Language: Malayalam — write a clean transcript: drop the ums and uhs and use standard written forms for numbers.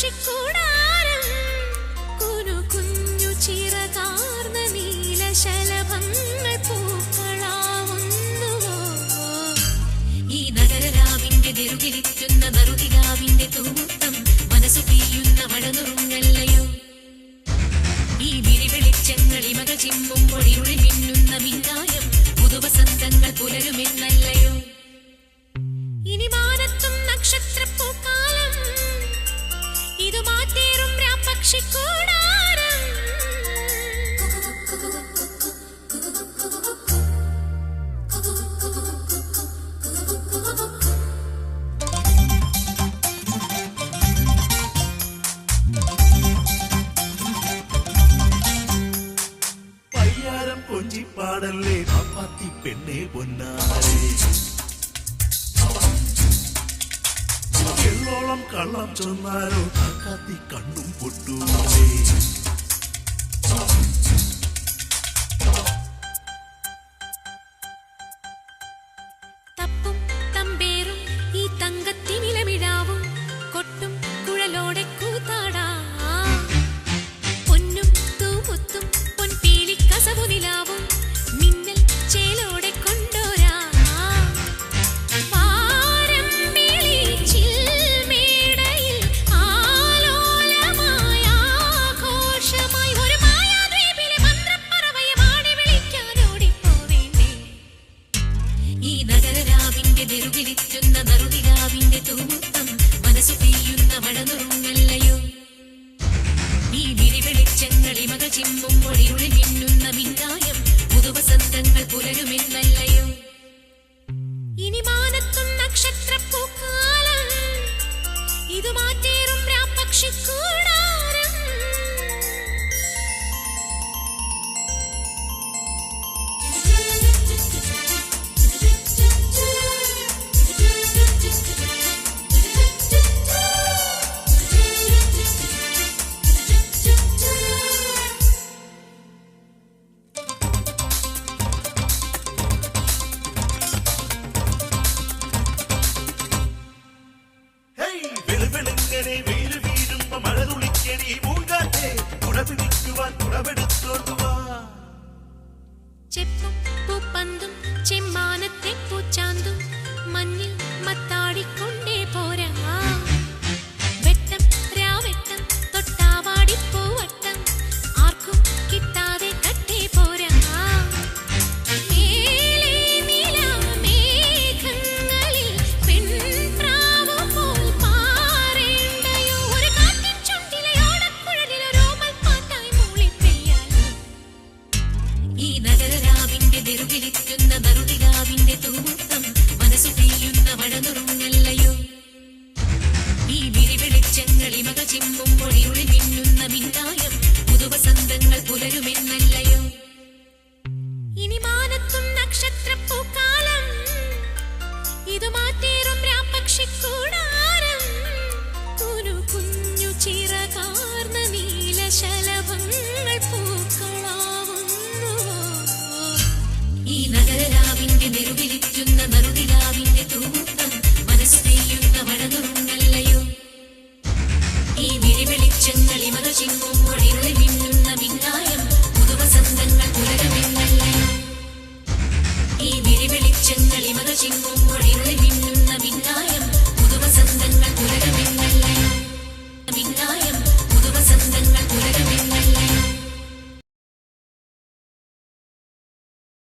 പക്ഷിക്കൂടാരം കുനു കുഞ്ഞു ചിറകാർന്ന നീലശലഭങ്ങൾ പൂക്കളാവുന്നുവോ ഈ നഗരരാവിന്റെ നെറുകിലിറ്റുന്ന നറുതിരാവിന്റെ തൂമുത്തം മനസ്സു തീയുന്ന മഴനുറുങ്ങല്ലയോ ഈ വിരിവെളിച്ചങ്ങൾ ഇമകൾ ചിമ്മുമ്പോൾ ഇരുളി മിന്നുന്ന മിന്നായം പുതുവസന്തങ്ങൾ പുലരുമെന്നല്ലയോ ഇനി മാനത്തും നക്ഷത്രപ്പൂക്കാലം ഇതു മാറ്റേറും പക്ഷിക്കൂടാരം പയ്യാരം കൊഞ്ചിപ്പാടല്ലേ പാപ്പാത്തി പെണ്ണെ പൊന്നാരേ എള്ളോളം കള്ളം ചൊന്നാരോ കാക്കാത്തി കണ്ണും പൊട്ടൂരേ തപ്പും തമ്പേറും ഈ തങ്കത്തിനിലമിഴാവും കൊട്ടും കുഴലോടെ കൂത്താടാ പൊന്നും തൂമുത്തും പൊൻപീലി കസവു നിലാവും മിന്നൽ ചേലോടെ കൊണ്ടോരാ ിലിറ്റുന്ന നറുതിരാവിന്റെ തൂമുത്തം മനസ്സു തീയുന്ന മഴനുറുങ്ങല്ലയോ ഈ വിരിവെളിച്ചങ്ങൾ ഇമകൾ ചിമ്മുമ്പോൾ ഇരുളി മിന്നുന്ന മിന്നായം പുതുവസന്തങ്ങൾ പുലരുമെന്നല്ലയോ ഇനി മാനത്തും നക്ഷത്രപ്പൂക്കാലം ഇതു മാറ്റേറും പക്ഷിക്കൂടാരം വെളുവെളുങ്ങനെ വെയിൽ വീഴുമ്പോ മഴ തുളിക്കണി പൂങ്കാറ്റേ കുടപിടിക്കുവാൻ കുടമെടുത്തോണ്ടുവാ ചെപ്പും പൂപ്പന്തും ചെമ്മാനത്തെ പൂച്ചാന്തും മഞ്ഞിൽ മത്താടിക്കൊണ്ടേ പോരാ വെട്ടം രാവെട്ടം തൊട്ടാവാടിപ്പൂവട്ടം ആർക്കും കിട്ടാതെ കട്ടേ പോരാ ിലിറ്റുന്ന നറുതിരാവിന്റെ തൂമുത്തം മനസ്സു തീയുന്ന മഴനുറുങ്ങല്ലയോ ഈ വിരിവെളിച്ചങ്ങൾ ഇമകൾ ചിമ്മുമ്പോൾ ഇരുളി മിന്നുന്ന മിന്നായം പുതുവസന്തങ്ങൾ പുലരുമെന്ന്